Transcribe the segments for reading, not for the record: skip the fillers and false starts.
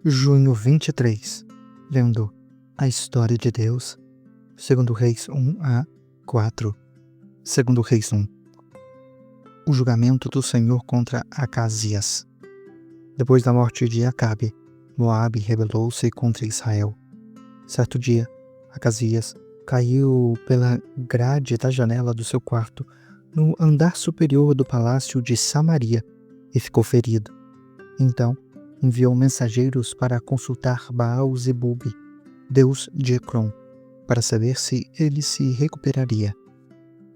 Junho 23, lendo a história de Deus, segundo Reis 1-4, segundo Reis 1. O julgamento do Senhor contra Acasias. Depois da morte de Acabe, Moabe rebelou-se contra Israel. Certo dia, Acasias caiu pela grade da janela do seu quarto, no andar superior do palácio de Samaria, e ficou ferido. Então, enviou mensageiros para consultar Baal-Zebub, deus de Ecrom, para saber se ele se recuperaria.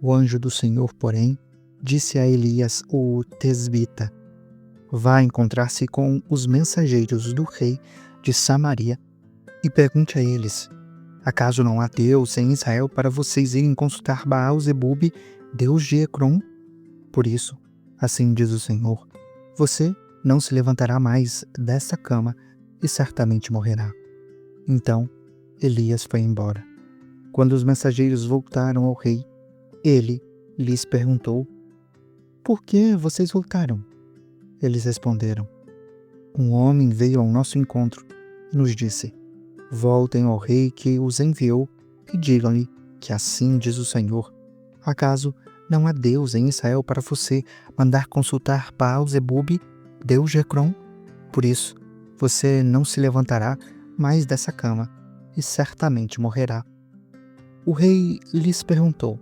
O anjo do Senhor, porém, disse a Elias, o tesbita: vá encontrar-se com os mensageiros do rei de Samaria e pergunte a eles: acaso não há Deus em Israel para vocês irem consultar Baal-Zebub, deus de Ecrom? Por isso, assim diz o Senhor, você não se levantará mais desta cama e certamente morrerá. Então, Elias foi embora. Quando os mensageiros voltaram ao rei, ele lhes perguntou: por que vocês voltaram? Eles responderam: um homem veio ao nosso encontro e nos disse: voltem ao rei que os enviou e digam-lhe que assim diz o Senhor: acaso não há Deus em Israel para você mandar consultar Baal-Zebub, deus de Ecrom? Por isso, você não se levantará mais dessa cama e certamente morrerá. O rei lhes perguntou: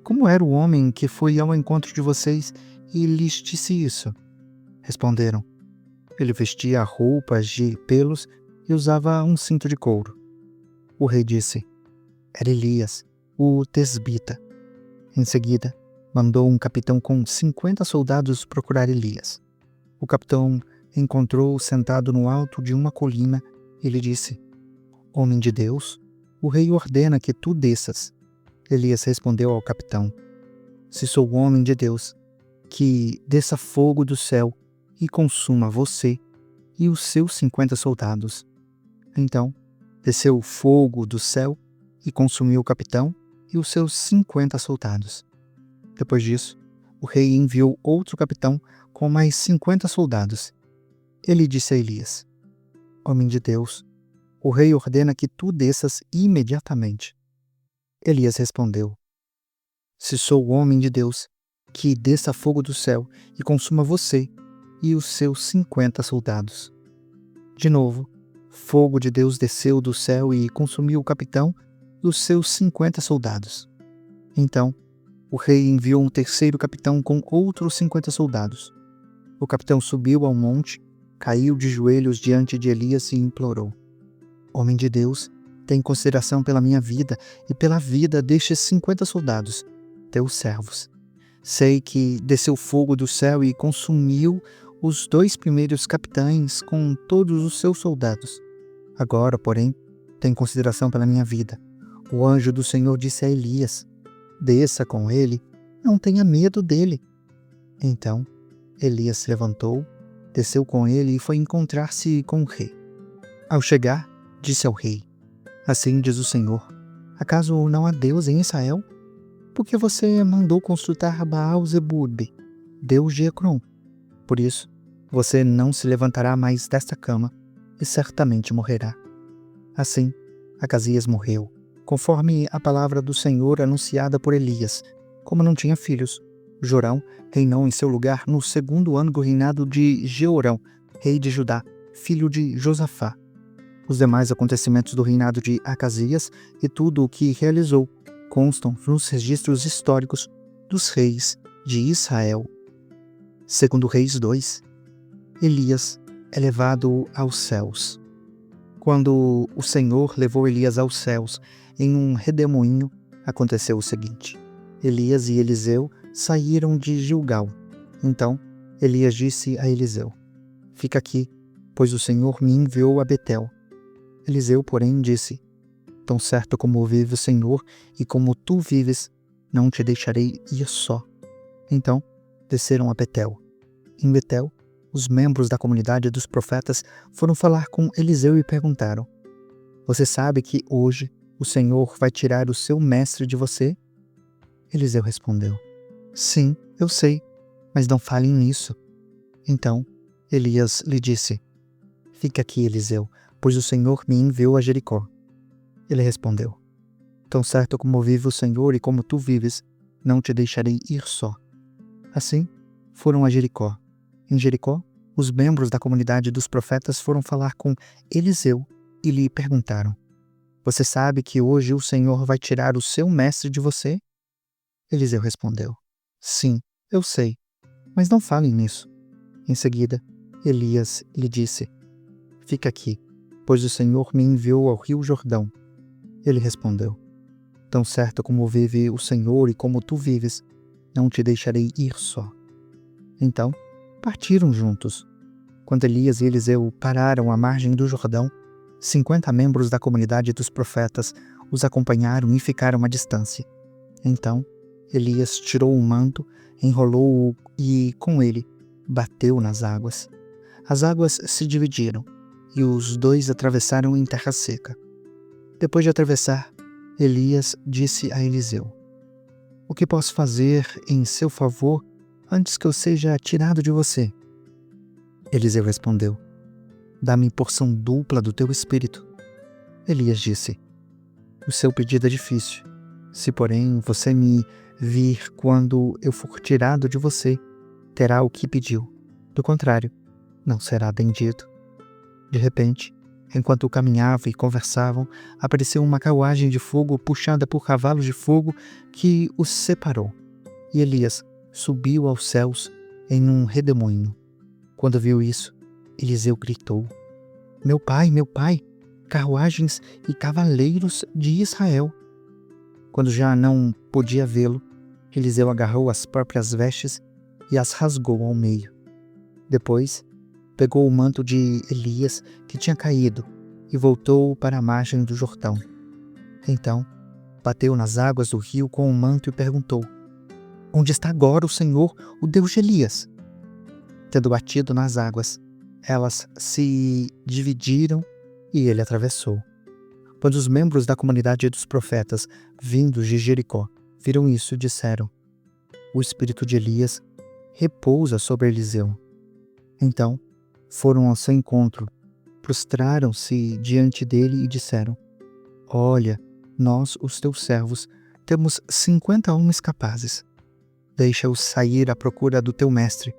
como era o homem que foi ao encontro de vocês e lhes disse isso? Responderam: ele vestia roupas de pelos e usava um cinto de couro. O rei disse: era Elias, o tesbita. Em seguida, mandou um capitão com 50 soldados procurar Elias. O capitão encontrou-o sentado no alto de uma colina e lhe disse: homem de Deus, o rei ordena que tu desças. Elias respondeu ao capitão: se sou homem de Deus, que desça fogo do céu e consuma você e os seus 50 soldados. Então, desceu o fogo do céu e consumiu o capitão e os seus 50 soldados. Depois disso, o rei enviou outro capitão com mais 50 soldados. Ele disse a Elias: homem de Deus, o rei ordena que tu desças imediatamente. Elias respondeu: se sou o homem de Deus, que desça fogo do céu e consuma você e os seus 50 soldados. De novo, fogo de Deus desceu do céu e consumiu o capitão e os seus 50 soldados. Então, o rei enviou um terceiro capitão com outros 50 soldados. O capitão subiu ao monte, caiu de joelhos diante de Elias e implorou: homem de Deus, tem consideração pela minha vida e pela vida destes 50 soldados, teus servos. Sei que desceu fogo do céu e consumiu os 2 primeiros capitães com todos os seus soldados. Agora, porém, tem consideração pela minha vida. O anjo do Senhor disse a Elias: desça com ele, não tenha medo dele. Então, Elias se levantou, desceu com ele e foi encontrar-se com o rei. Ao chegar, disse ao rei: assim diz o Senhor: acaso não há Deus em Israel? Por que você mandou consultar Baal-Zebub, deus de Ecrom? Por isso, você não se levantará mais desta cama e certamente morrerá. Assim, Acasias morreu, conforme a palavra do Senhor anunciada por Elias. Como não tinha filhos, Jorão reinou em seu lugar no 2º ano do reinado de Jeorão, rei de Judá, filho de Josafá. Os demais acontecimentos do reinado de Acasias e tudo o que realizou constam nos registros históricos dos reis de Israel. Segundo Reis 2, Elias é levado aos céus. Quando o Senhor levou Elias aos céus em um redemoinho, aconteceu o seguinte: Elias e Eliseu saíram de Gilgal. Então, Elias disse a Eliseu: fica aqui, pois o Senhor me enviou a Betel. Eliseu, porém, disse: tão certo como vive o Senhor e como tu vives, não te deixarei ir só. Então, desceram a Betel. Em Betel, os membros da comunidade dos profetas foram falar com Eliseu e perguntaram: você sabe que hoje o Senhor vai tirar o seu mestre de você? Eliseu respondeu: sim, eu sei, mas não falem nisso. Então, Elias lhe disse: Fica aqui, Eliseu, pois o Senhor me enviou a Jericó. Ele respondeu: Tão certo como vive o Senhor e como tu vives, não te deixarei ir só. Assim, foram a Jericó. Em Jericó, os membros da comunidade dos profetas foram falar com Eliseu e lhe perguntaram: Você sabe que hoje o Senhor vai tirar o seu mestre de você? Eliseu respondeu: Sim, eu sei, mas não falem nisso. Em seguida, Elias lhe disse: Fica aqui, pois o Senhor me enviou ao rio Jordão. Ele respondeu: Tão certo como vive o Senhor e como tu vives, não te deixarei ir só. Então, partiram juntos. Quando Elias e Eliseu pararam à margem do Jordão, 50 membros da comunidade dos profetas os acompanharam e ficaram à distância. Então, Elias tirou o manto, enrolou-o e, com ele, bateu nas águas. As águas se dividiram e os dois atravessaram em terra seca. Depois de atravessar, Elias disse a Eliseu: O que posso fazer em seu favor antes que eu seja tirado de você? Eliseu respondeu: Dá-me porção dupla do teu espírito. Elias disse: O seu pedido é difícil. Se, porém, você me vir quando eu for tirado de você, terá o que pediu. Do contrário, não será atendido. De repente, enquanto caminhavam e conversavam, apareceu uma carruagem de fogo puxada por cavalos de fogo que os separou. E Elias subiu aos céus em um redemoinho. Quando viu isso, Eliseu gritou: Meu pai, carruagens e cavaleiros de Israel. Quando já não podia vê-lo, Eliseu agarrou as próprias vestes e as rasgou ao meio. Depois, pegou o manto de Elias que tinha caído e voltou para a margem do Jordão. Então, bateu nas águas do rio com o manto e perguntou: Onde está agora o Senhor, o Deus de Elias? Tendo batido nas águas, elas se dividiram e ele atravessou. Quando os membros da comunidade dos profetas, vindos de Jericó, viram isso, disseram: O espírito de Elias repousa sobre Eliseu. Então, foram ao seu encontro, prostraram-se diante dele e disseram: Olha, nós, os teus servos, temos 50 homens capazes. Deixa-os sair à procura do teu mestre.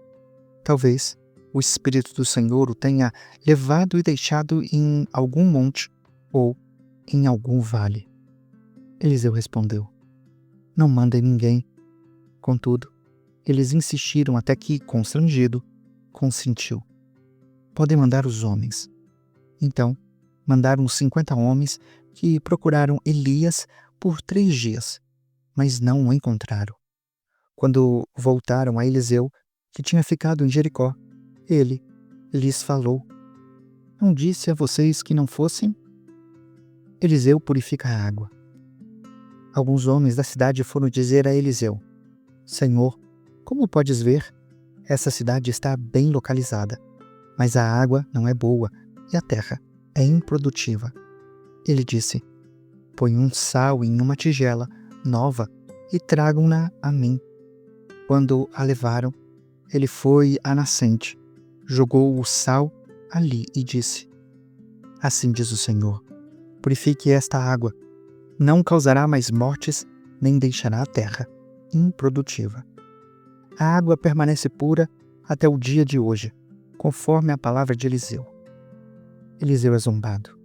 Talvez o Espírito do Senhor o tenha levado e deixado em algum monte ou em algum vale. Eliseu respondeu: Não mandem ninguém. Contudo, eles insistiram até que, constrangido, consentiu. Podem mandar os homens. Então, mandaram 50 homens que procuraram Elias por 3 dias, mas não o encontraram. Quando voltaram a Eliseu, que tinha ficado em Jericó, ele lhes falou: Não disse a vocês que não fossem? Eliseu purifica a água. Alguns homens da cidade foram dizer a Eliseu: Senhor, como podes ver, essa cidade está bem localizada, mas a água não é boa e a terra é improdutiva. Ele disse: Põe um sal em uma tigela nova e tragam-na a mim. Quando a levaram, ele foi à nascente, jogou o sal ali e disse: Assim diz o Senhor, purifique esta água, não causará mais mortes, nem deixará a terra improdutiva. A água permanece pura até o dia de hoje, conforme a palavra de Eliseu. Eliseu é zombado.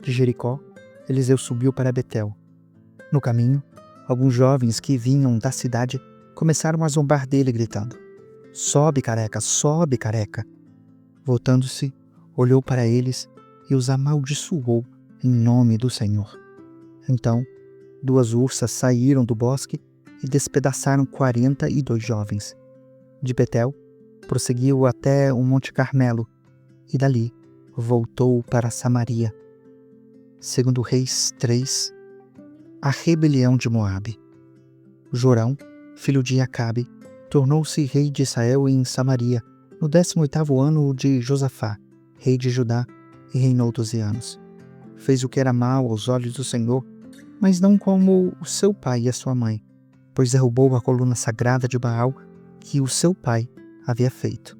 De Jericó, Eliseu subiu para Betel. No caminho, alguns jovens que vinham da cidade começaram a zombar dele, gritando: Sobe, careca, sobe, careca. Voltando-se, olhou para eles e os amaldiçoou em nome do Senhor. Então, 2 ursas saíram do bosque e despedaçaram 42 jovens. De Betel, prosseguiu até o Monte Carmelo e dali voltou para Samaria. Segundo Reis 3, a rebelião de Moabe. Jorão, filho de Acabe, tornou-se rei de Israel em Samaria, no 18º ano de Josafá, rei de Judá, e reinou 12 anos. Fez o que era mal aos olhos do Senhor, mas não como o seu pai e a sua mãe, pois derrubou a coluna sagrada de Baal que o seu pai havia feito.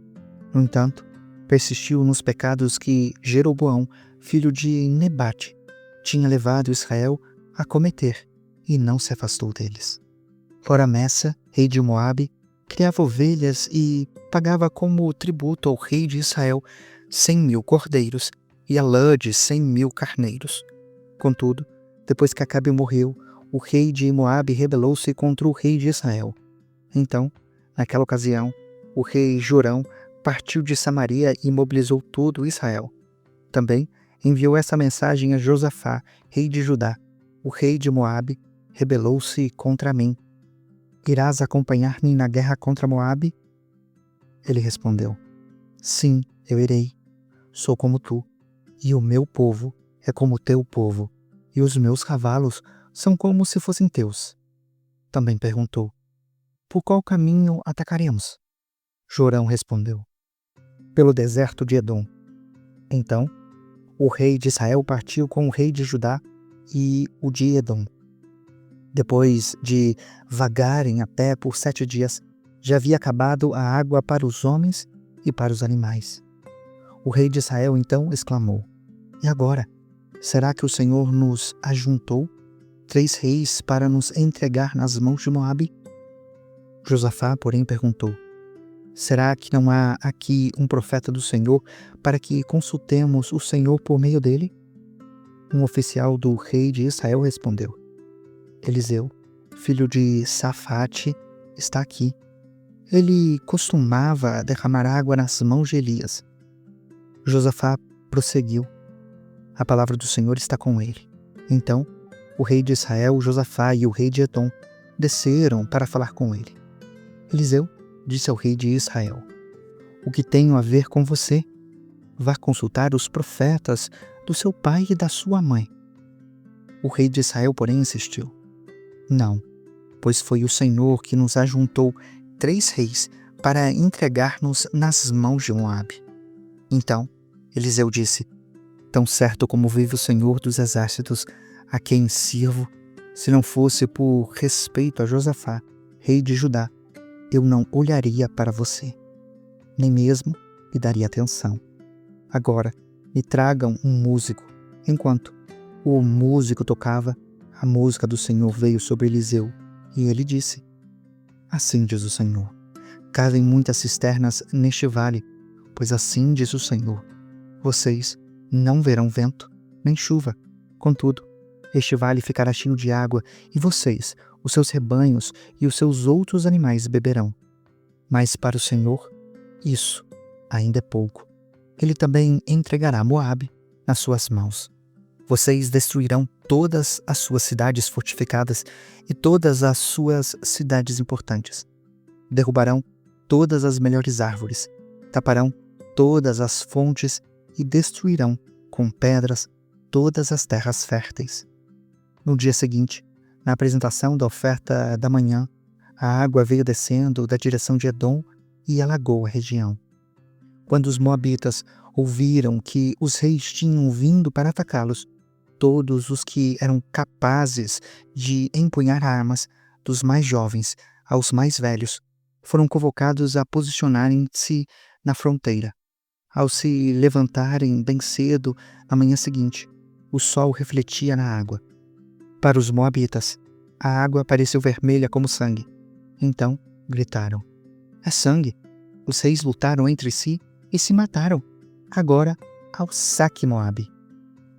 No entanto, persistiu nos pecados que Jeroboão, filho de Nebate, tinha levado Israel a cometer, e não se afastou deles. Ora Messa, rei de Moabe, criava ovelhas e pagava como tributo ao rei de Israel 100.000 cordeiros e a lã de 100.000 carneiros. Contudo, depois que Acabe morreu, o rei de Moabe rebelou-se contra o rei de Israel. Então, naquela ocasião, o rei Jorão partiu de Samaria e mobilizou todo Israel. Também enviou essa mensagem a Josafá, rei de Judá: o rei de Moabe rebelou-se contra mim. Irás acompanhar-me na guerra contra Moabe? Ele respondeu: sim, eu irei. Sou como tu, e o meu povo é como o teu povo, e os meus cavalos são como se fossem teus. Também perguntou: por qual caminho atacaremos? Jorão respondeu: pelo deserto de Edom. Então, o rei de Israel partiu com o rei de Judá e o de Edom. Depois de vagarem a pé por 7 dias, já havia acabado a água para os homens e para os animais. O rei de Israel então exclamou: e agora? Será que o Senhor nos ajuntou 3 reis para nos entregar nas mãos de Moabe? Josafá, porém, perguntou: será que não há aqui um profeta do Senhor para que consultemos o Senhor por meio dele? Um oficial do rei de Israel respondeu: Eliseu, filho de Safate, está aqui. Ele costumava derramar água nas mãos de Elias. Josafá prosseguiu: a palavra do Senhor está com ele. Então, o rei de Israel, Josafá e o rei de Edom desceram para falar com ele. Eliseu disse ao rei de Israel: o que tenho a ver com você? Vá consultar os profetas do seu pai e da sua mãe. O rei de Israel, porém, insistiu: não, pois foi o Senhor que nos ajuntou 3 reis para entregar-nos nas mãos de Moabe. Então, Eliseu disse: tão certo como vive o Senhor dos exércitos, a quem sirvo, se não fosse por respeito a Josafá, rei de Judá, eu não olharia para você, nem mesmo lhe daria atenção. Agora, me tragam um músico. Enquanto o músico tocava, a música do Senhor veio sobre Eliseu, e ele disse: assim diz o Senhor, cavem muitas cisternas neste vale, pois assim diz o Senhor, vocês não verão vento, nem chuva. Contudo, este vale ficará cheio de água, e vocês, os seus rebanhos e os seus outros animais beberão. Mas para o Senhor, isso ainda é pouco. Ele também entregará Moabe nas suas mãos. Vocês destruirão todas as suas cidades fortificadas e todas as suas cidades importantes. Derrubarão todas as melhores árvores, taparão todas as fontes e destruirão com pedras todas as terras férteis. No dia seguinte, na apresentação da oferta da manhã, a água veio descendo da direção de Edom e alagou a região. Quando os moabitas ouviram que os reis tinham vindo para atacá-los, todos os que eram capazes de empunhar armas, dos mais jovens aos mais velhos, foram convocados a posicionarem-se na fronteira. Ao se levantarem bem cedo na manhã seguinte, o sol refletia na água. Para os moabitas, a água pareceu vermelha como sangue. Então gritaram: é sangue! Os reis lutaram entre si e se mataram. Agora ao saque Moabe.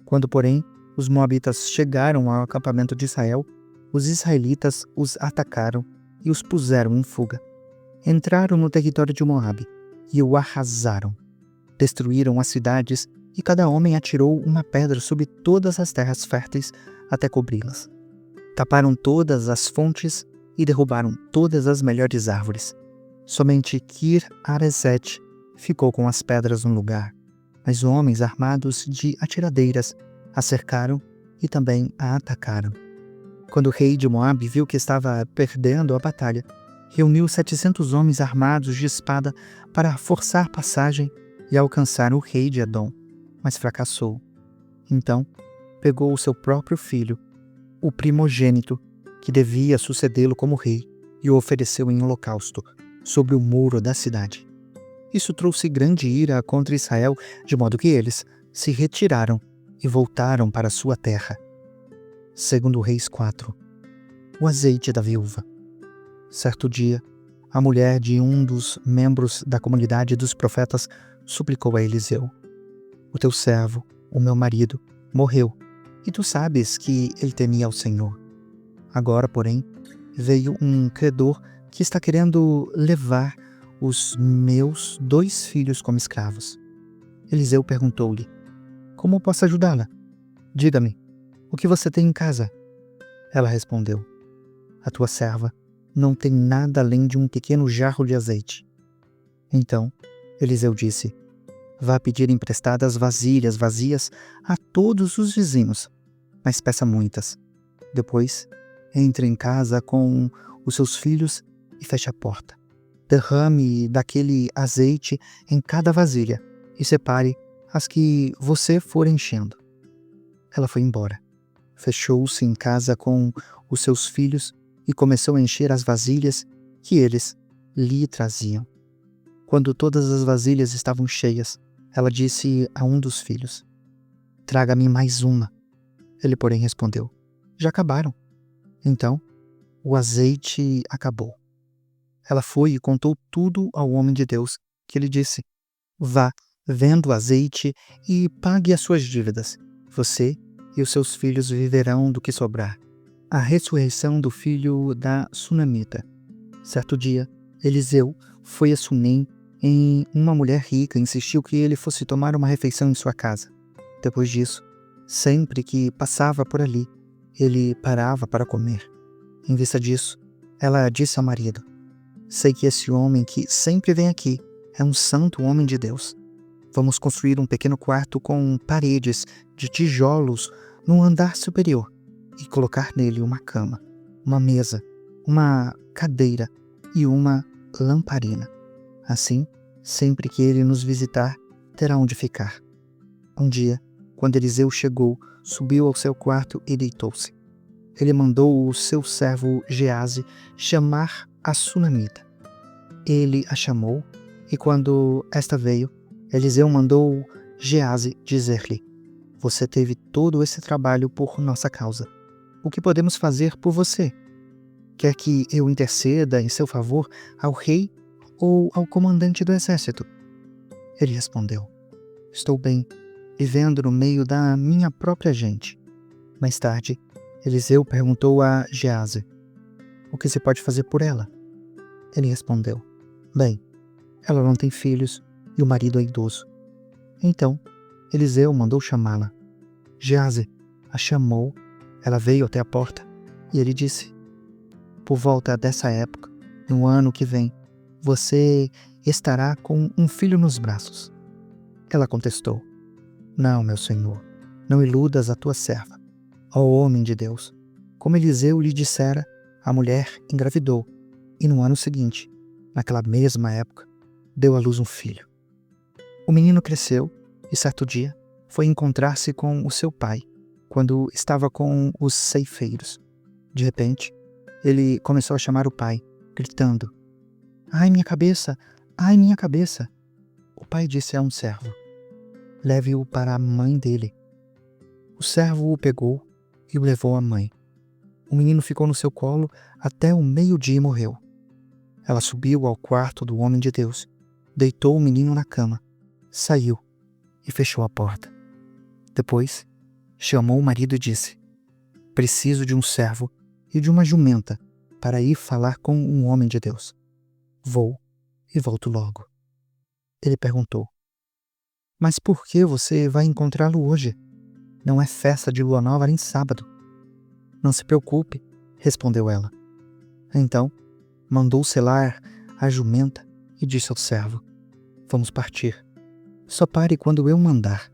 Quando, porém, os moabitas chegaram ao acampamento de Israel, os israelitas os atacaram e os puseram em fuga. Entraram no território de Moabe e o arrasaram. Destruíram as cidades e cada homem atirou uma pedra sobre todas as terras férteis até cobri-las. Taparam todas as fontes e derrubaram todas as melhores árvores. Somente Kir-Hareset ficou com as pedras no lugar, mas homens armados de atiradeiras a cercaram e também a atacaram. Quando o rei de Moabe viu que estava perdendo a batalha, reuniu 700 homens armados de espada para forçar passagem e alcançar o rei de Edom, mas fracassou. Então, pegou o seu próprio filho, o primogênito, que devia sucedê-lo como rei, e o ofereceu em holocausto sobre o muro da cidade. Isso trouxe grande ira contra Israel, de modo que eles se retiraram e voltaram para sua terra. Segundo Reis 4. O azeite da viúva. Certo dia, a mulher de um dos membros da comunidade dos profetas suplicou a Eliseu: o teu servo, o meu marido, morreu, e tu sabes que ele temia ao Senhor. Agora, porém, veio um credor que está querendo levar os meus 2 filhos como escravos. Eliseu perguntou-lhe: como posso ajudá-la? Diga-me, o que você tem em casa? Ela respondeu: a tua serva não tem nada além de um pequeno jarro de azeite. Então Eliseu disse: vá pedir emprestadas vasilhas vazias a todos os vizinhos, mas peça muitas. Depois, entre em casa com os seus filhos e feche a porta. Derrame daquele azeite em cada vasilha e separe as que você for enchendo. Ela foi embora. Fechou-se em casa com os seus filhos e começou a encher as vasilhas que eles lhe traziam. Quando todas as vasilhas estavam cheias, ela disse a um dos filhos: traga-me mais uma. Ele, porém, respondeu: já acabaram. Então, o azeite acabou. Ela foi e contou tudo ao homem de Deus, que lhe disse: vá, venda o azeite e pague as suas dívidas. Você e os seus filhos viverão do que sobrar. A ressurreição do filho da Sunamita. Certo dia, Eliseu foi a Sunem em uma mulher rica e insistiu que ele fosse tomar uma refeição em sua casa. Depois disso, sempre que passava por ali, ele parava para comer. Em vista disso, ela disse ao marido: sei que esse homem que sempre vem aqui é um santo homem de Deus. Vamos construir um pequeno quarto com paredes de tijolos no andar superior e colocar nele uma cama, uma mesa, uma cadeira e uma lamparina. Assim, sempre que ele nos visitar, terá onde ficar. Um dia, quando Eliseu chegou, subiu ao seu quarto e deitou-se. Ele mandou o seu servo Geazi chamar a Sunamita. Ele a chamou, e quando esta veio, Eliseu mandou Geazi dizer-lhe: você teve todo esse trabalho por nossa causa. O que podemos fazer por você? Quer que eu interceda em seu favor ao rei ou ao comandante do exército? Ele respondeu: estou bem, vivendo no meio da minha própria gente. Mais tarde, Eliseu perguntou a Geazi: o que se pode fazer por ela? Ele respondeu: bem, ela não tem filhos e o marido é idoso. Então, Eliseu mandou chamá-la. Geazi a chamou, ela veio até a porta e ele disse: por volta dessa época, no ano que vem, você estará com um filho nos braços. Ela contestou: não, meu senhor, não iludas a tua serva. Ó homem de Deus, como Eliseu lhe dissera, a mulher engravidou e no ano seguinte, naquela mesma época, deu à luz um filho. O menino cresceu e certo dia foi encontrar-se com o seu pai, quando estava com os ceifeiros. De repente, ele começou a chamar o pai, gritando: ai, minha cabeça! Ai, minha cabeça! O pai disse a um servo: leve-o para a mãe dele. O servo o pegou e o levou à mãe. O menino ficou no seu colo até o meio-dia e morreu. Ela subiu ao quarto do homem de Deus, deitou o menino na cama, saiu e fechou a porta. Depois, chamou o marido e disse: preciso de um servo e de uma jumenta para ir falar com um homem de Deus. Vou e volto logo. Ele perguntou: mas por que você vai encontrá-lo hoje? Não é festa de lua nova nem sábado. Não se preocupe, respondeu ela. Então, mandou selar a jumenta e disse ao servo: vamos partir. Só pare quando eu mandar.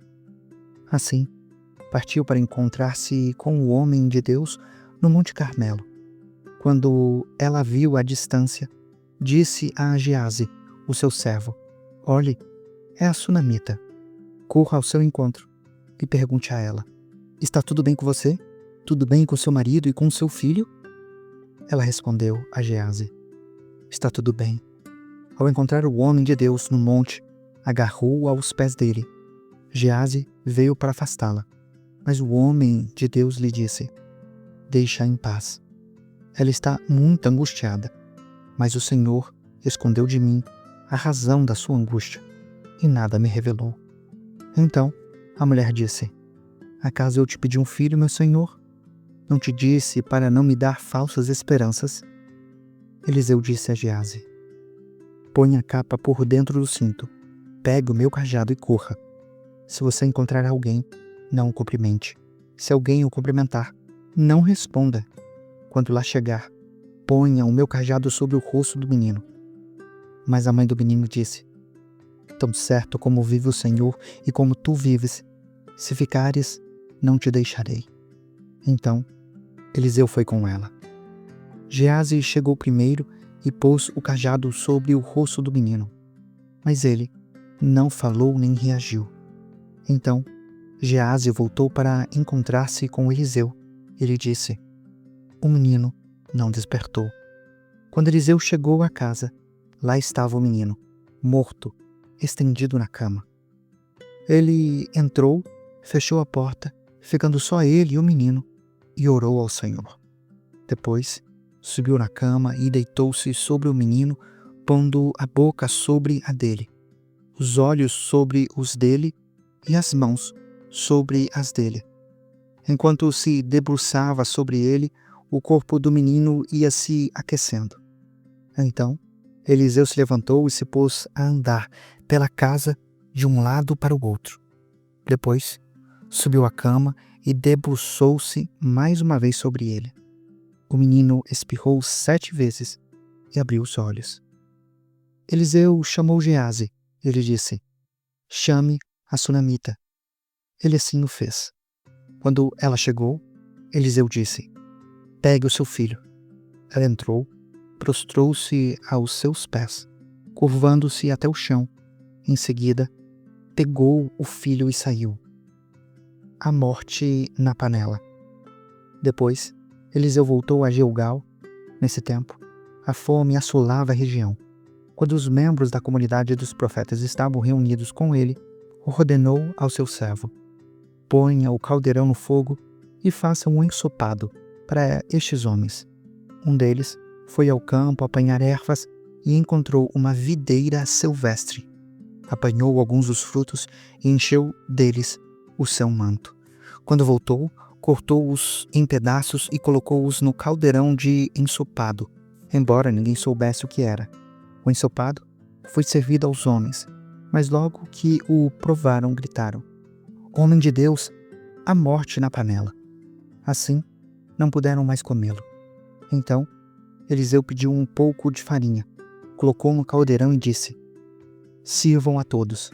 Assim, partiu para encontrar-se com o homem de Deus no Monte Carmelo. Quando ela viu à distância, disse a Geazi, o seu servo: olhe, é a Sunamita. Corra ao seu encontro e pergunte a ela: está tudo bem com você? Tudo bem com seu marido e com seu filho? Ela respondeu a Geazi: está tudo bem. Ao encontrar o homem de Deus no monte, agarrou-o aos pés dele. Geazi veio para afastá-la, mas o homem de Deus lhe disse: deixa-a em paz. Ela está muito angustiada, mas o Senhor escondeu de mim a razão da sua angústia e nada me revelou. Então a mulher disse: acaso eu te pedi um filho, meu senhor? Não te disse para não me dar falsas esperanças? Eliseu disse a Geazi: põe a capa por dentro do cinto, pegue o meu cajado e corra. Se você encontrar alguém, não o cumprimente. Se alguém o cumprimentar, não responda. Quando lá chegar, ponha o meu cajado sobre o rosto do menino. Mas a mãe do menino disse: tão certo como vive o Senhor e como tu vives, se ficares, não te deixarei. Então Eliseu foi com ela. Geazi chegou primeiro e pôs o cajado sobre o rosto do menino. Mas ele não falou nem reagiu. Então Geazi voltou para encontrar-se com Eliseu. Ele disse: o menino não despertou. Quando Eliseu chegou à casa, lá estava o menino, morto, estendido na cama. Ele entrou, fechou a porta, ficando só ele e o menino, e orou ao Senhor. Depois, subiu na cama e deitou-se sobre o menino, pondo a boca sobre a dele, os olhos sobre os dele e as mãos sobre as dele. Enquanto se debruçava sobre ele, o corpo do menino ia se aquecendo. Então, Eliseu se levantou e se pôs a andar pela casa de um lado para o outro. Depois, subiu à cama e debruçou-se mais uma vez sobre ele. O menino espirrou 7 vezes e abriu os olhos. Eliseu chamou Geazi. Ele disse: chame a sunamita. Ele assim o fez. Quando ela chegou, Eliseu disse: pegue o seu filho. Ela entrou, prostrou-se aos seus pés, curvando-se até o chão. Em seguida, pegou o filho e saiu. A morte na panela. Depois, Eliseu voltou a Gilgal. Nesse tempo, a fome assolava a região. Quando os membros da comunidade dos profetas estavam reunidos com ele, ordenou ao seu servo: ponha o caldeirão no fogo e faça um ensopado para estes homens. Um deles foi ao campo apanhar ervas e encontrou uma videira silvestre. Apanhou alguns dos frutos e encheu deles o seu manto. Quando voltou, cortou-os em pedaços e colocou-os no caldeirão de ensopado, embora ninguém soubesse o que era. O ensopado foi servido aos homens, mas logo que o provaram, gritaram: homem de Deus, a morte na panela. Assim, não puderam mais comê-lo. Então, Eliseu pediu um pouco de farinha, colocou no caldeirão e disse: sirvam a todos.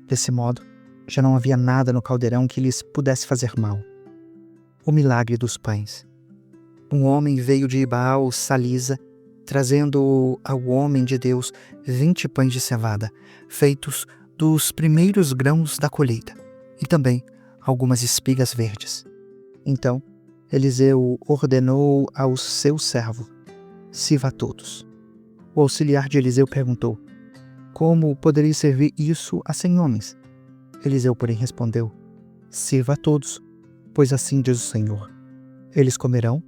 Desse modo, já não havia nada no caldeirão que lhes pudesse fazer mal. O milagre dos pães. Um homem veio de Baal Salisa, trazendo ao homem de Deus 20 pães de cevada, feitos dos primeiros grãos da colheita, e também algumas espigas verdes. Então, Eliseu ordenou ao seu servo: sirva a todos. O auxiliar de Eliseu perguntou: como poderei servir isso a 100 homens? Eliseu, porém, respondeu: sirva a todos, pois assim diz o Senhor: eles comerão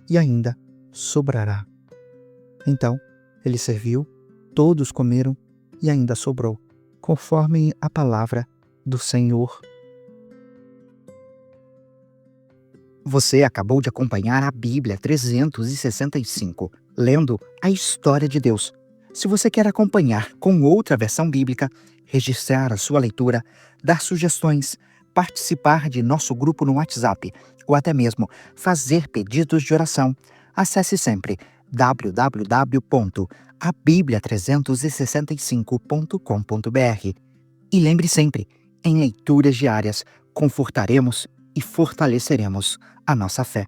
e ainda sobrará. Então ele serviu, todos comeram e ainda sobrou, conforme a palavra do Senhor. Você acabou de acompanhar a Bíblia 365, lendo a história de Deus. Se você quer acompanhar com outra versão bíblica, registrar a sua leitura, dar sugestões, participar de nosso grupo no WhatsApp ou até mesmo fazer pedidos de oração, acesse sempre www.abiblia365.com.br. E lembre sempre, em leituras diárias, confortaremos e fortaleceremos a nossa fé.